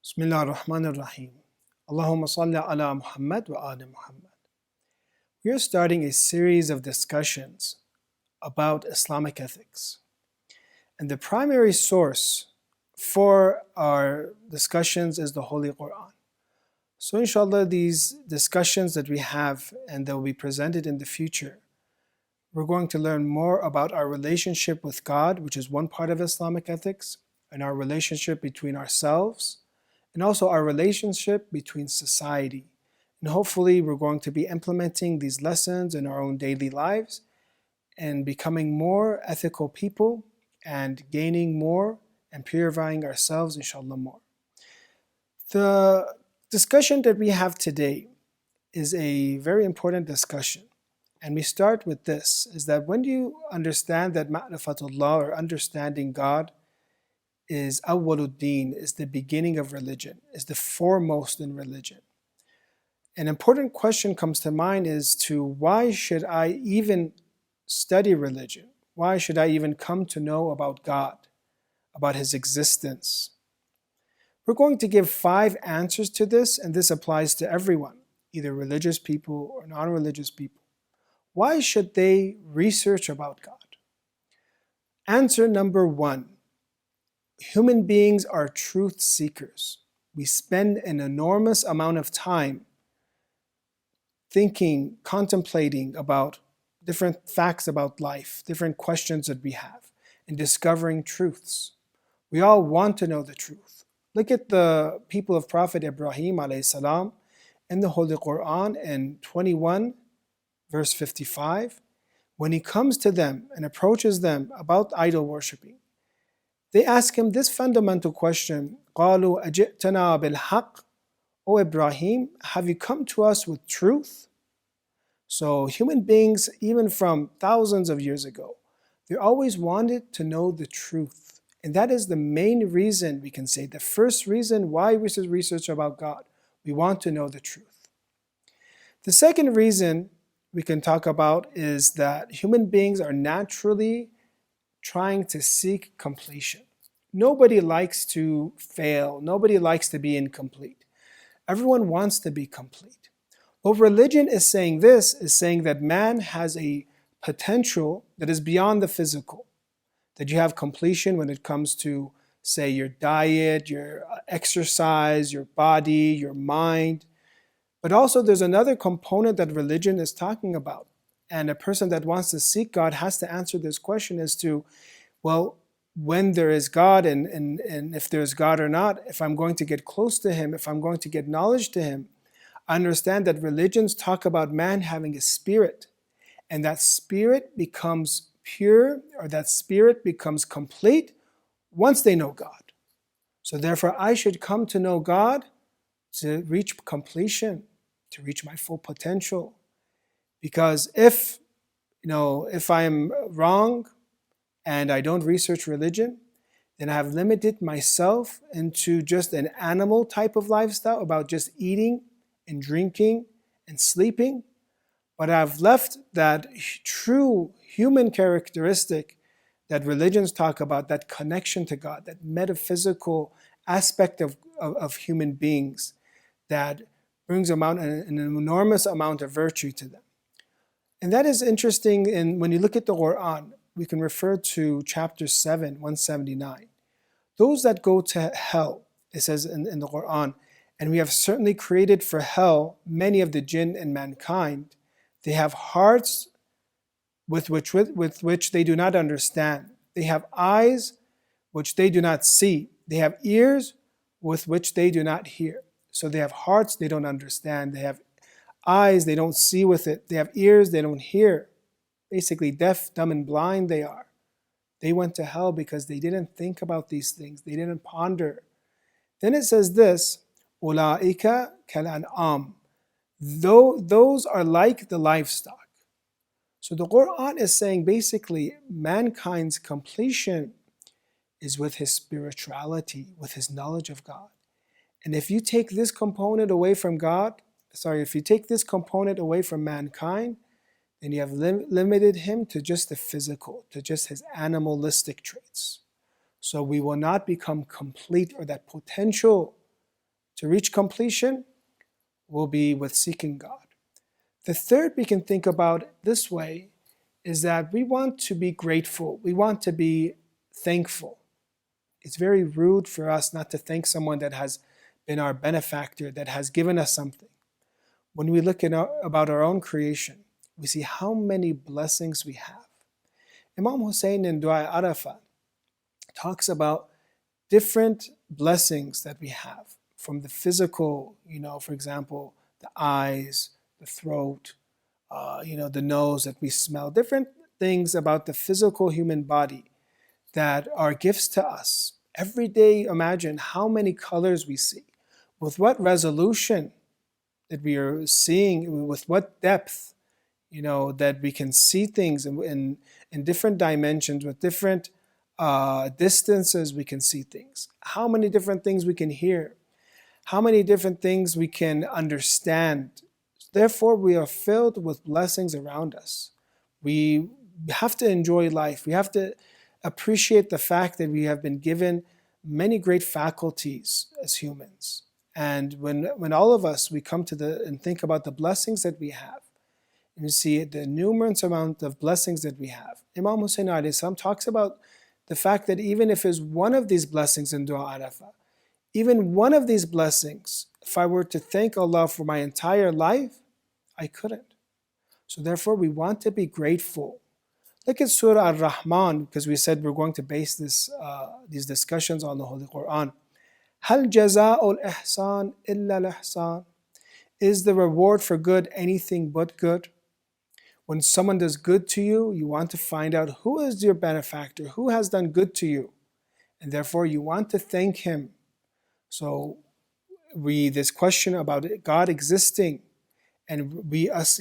Bismillah ar-Rahman ar-Rahim. Allahumma salli ala Muhammad wa ali Muhammad. We are starting a series of discussions about Islamic ethics. And the primary source for our discussions is the Holy Quran. So inshallah, these discussions that we have and that will be presented in the future, we're going to learn more about our relationship with God, which is one part of Islamic ethics, and our relationship between ourselves, and also our relationship between society. And hopefully we're going to be implementing these lessons in our own daily lives and becoming more ethical people and gaining more and purifying ourselves, inshallah, more. The discussion that we have today is a very important discussion. And we start with this, is that when you understand that ma'rifatullah, or understanding God, is awwaluddin, is the beginning of religion, is the foremost in religion. An important question comes to mind is to why should I even study religion? Why should I even come to know about God, about His existence? We're going to give 5 answers to this, and this applies to everyone, either religious people or non-religious people. Why should they research about God? Answer number 1. Human beings are truth seekers. We spend an enormous amount of time thinking, contemplating about different facts about life, different questions that we have, and discovering truths. We all want to know the truth. Look at the people of Prophet Ibrahim alayhi salam in the Holy Quran in 21 verse 55. When he comes to them and approaches them about idol worshipping, they ask him this fundamental question, قَالُوا أَجِئْتَنَا بِالْحَقِّ. O Ibrahim, have you come to us with truth? So human beings, even from thousands of years ago, they always wanted to know the truth. And that is the main reason, we can say, the first reason why we should research about God. We want to know the truth. The second reason we can talk about is that human beings are naturally trying to seek completion. Nobody likes to fail. Nobody likes to be incomplete. Everyone wants to be complete. What religion is saying is saying that man has a potential that is beyond the physical, that you have completion when it comes to, say, your diet, your exercise, your body, your mind. But also there's another component that religion is talking about. And a person that wants to seek God has to answer this question as to, well, when there is God and if there's God or not, if I'm going to get close to Him, if I'm going to get knowledge to Him, I understand that religions talk about man having a spirit, and that spirit becomes pure, or that spirit becomes complete once they know God. So therefore I should come to know God to reach completion, to reach my full potential. Because if I am wrong and I don't research religion, then I have limited myself into just an animal type of lifestyle about just eating and drinking and sleeping. But I've left that true human characteristic that religions talk about, that connection to God, that metaphysical aspect of human beings that brings about an enormous amount of virtue to them. And that is interesting. And when you look at the Quran, we can refer to chapter 7, 179. Those that go to hell, it says in the Quran, and we have certainly created for hell many of the jinn and mankind. They have hearts with which they do not understand. They have eyes which they do not see. They have ears with which they do not hear. So they have hearts they don't understand. They have eyes they don't see with it. They have ears they don't hear. Basically deaf, dumb, and blind they are. They went to hell because they didn't think about these things. They didn't ponder. Then it says this, أُولَٰئِكَ كَالْأَنْعَامِ. Those are like the livestock. So the Quran is saying basically mankind's completion is with his spirituality, with his knowledge of God. And if you take this component away from if you take this component away from mankind, then you have limited him to just the physical, to just his animalistic traits. So we will not become complete, or that potential to reach completion will be with seeking God. The third we can think about this way is that we want to be grateful. We want to be thankful. It's very rude for us not to thank someone that has been our benefactor, that has given us something. When we look about our own creation, we see how many blessings we have. Imam Hussein in Dua Arafah talks about different blessings that we have, from the physical, for example, the eyes, the throat, the nose that we smell, different things about the physical human body that are gifts to us. Every day, imagine how many colors we see, with what resolution that we are seeing, with what depth, that we can see things in different dimensions, with different distances we can see things. How many different things we can hear, how many different things we can understand. Therefore, we are filled with blessings around us. We have to enjoy life. We have to appreciate the fact that we have been given many great faculties as humans. And when all of us, we come to and think about the blessings that we have, and you see the numerous amount of blessings that we have. Imam Hussein alayhi salam talks about the fact that even if it's one of these blessings in Dua Arafah, even one of these blessings, if I were to thank Allah for my entire life, I couldn't. So therefore, we want to be grateful. Look at Surah Ar-Rahman, because we said we're going to base these discussions on the Holy Quran. Hal jaza'ul ihsan illa al-ihsan. Is the reward for good anything but good? When someone does good to you, you want to find out who is your benefactor, who has done good to you, and therefore you want to thank him. So this question about God existing, and us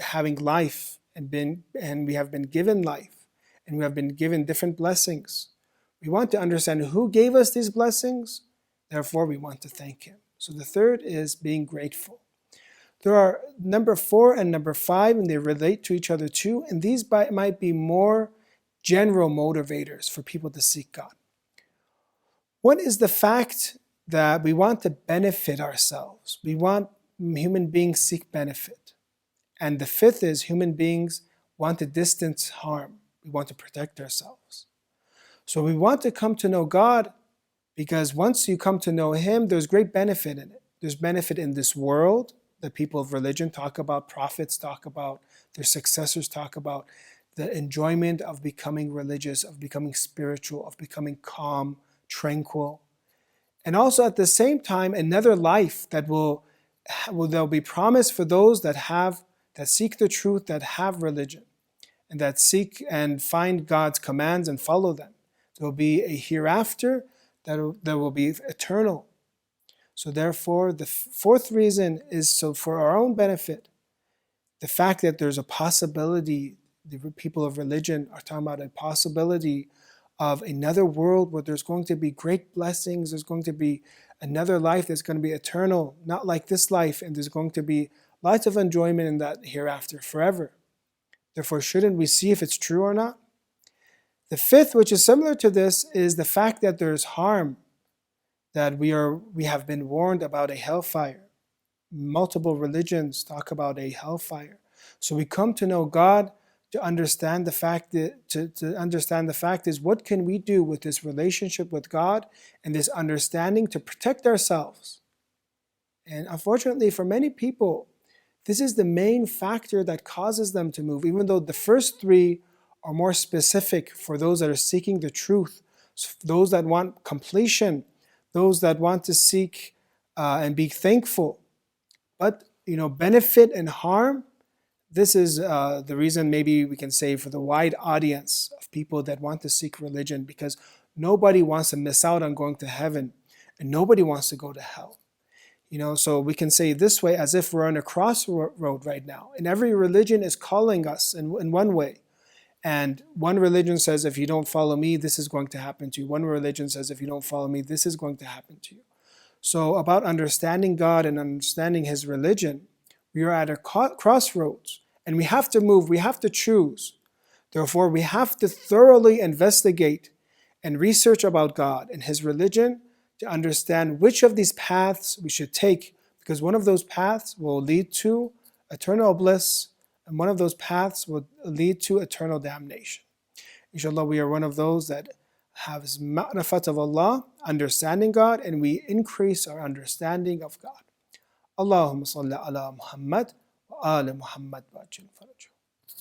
having life, and we have been given life, and we have been given different blessings. We want to understand who gave us these blessings, therefore we want to thank him. So the third is being grateful. There are number 4 and number 5, and they relate to each other too, and these might be more general motivators for people to seek God. One is the fact that we want to benefit ourselves. We want human beings seek benefit. And the 5th is human beings want to distance harm. We want to protect ourselves. So we want to come to know God, because once you come to know him, there's great benefit in it. There's benefit in this world. The people of religion talk about, prophets talk about, their successors talk about the enjoyment of becoming religious, of becoming spiritual, of becoming calm, tranquil. And also at the same time, another life that there'll be promised for those that seek the truth, that have religion, and that seek and find God's commands and follow them. There will be a hereafter that will be eternal. So therefore, the 4th reason is so for our own benefit. The fact that there's a possibility, the people of religion are talking about a possibility of another world where there's going to be great blessings, there's going to be another life that's going to be eternal, not like this life, and there's going to be lots of enjoyment in that hereafter forever. Therefore, shouldn't we see if it's true or not? The 5th, which is similar to this, is the fact that there's harm, that we have been warned about a hellfire. Multiple religions talk about a hellfire. So we come to know God to understand the fact is, what can we do with this relationship with God and this understanding to protect ourselves? And unfortunately, for many people, this is the main factor that causes them to move, even though the first 3 are more specific for those that are seeking the truth, those that want completion, those that want to seek and be thankful. But benefit and harm, this is the reason maybe we can say for the wide audience of people that want to seek religion, because nobody wants to miss out on going to heaven, and nobody wants to go to hell. So we can say this way, as if we're on a crossroad right now, and every religion is calling us in one way. And one religion says, if you don't follow me, this is going to happen to you. One religion says, if you don't follow me, this is going to happen to you. So about understanding God and understanding his religion, we are at a crossroads, and we have to move, we have to choose. Therefore, we have to thoroughly investigate and research about God and his religion to understand which of these paths we should take, because one of those paths will lead to eternal bliss, and one of those paths will lead to eternal damnation. Inshallah, we are one of those that have ma'rifat of Allah, understanding God, and we increase our understanding of God. Allahumma salli ala Muhammad wa ala Muhammad wa ajil farajah.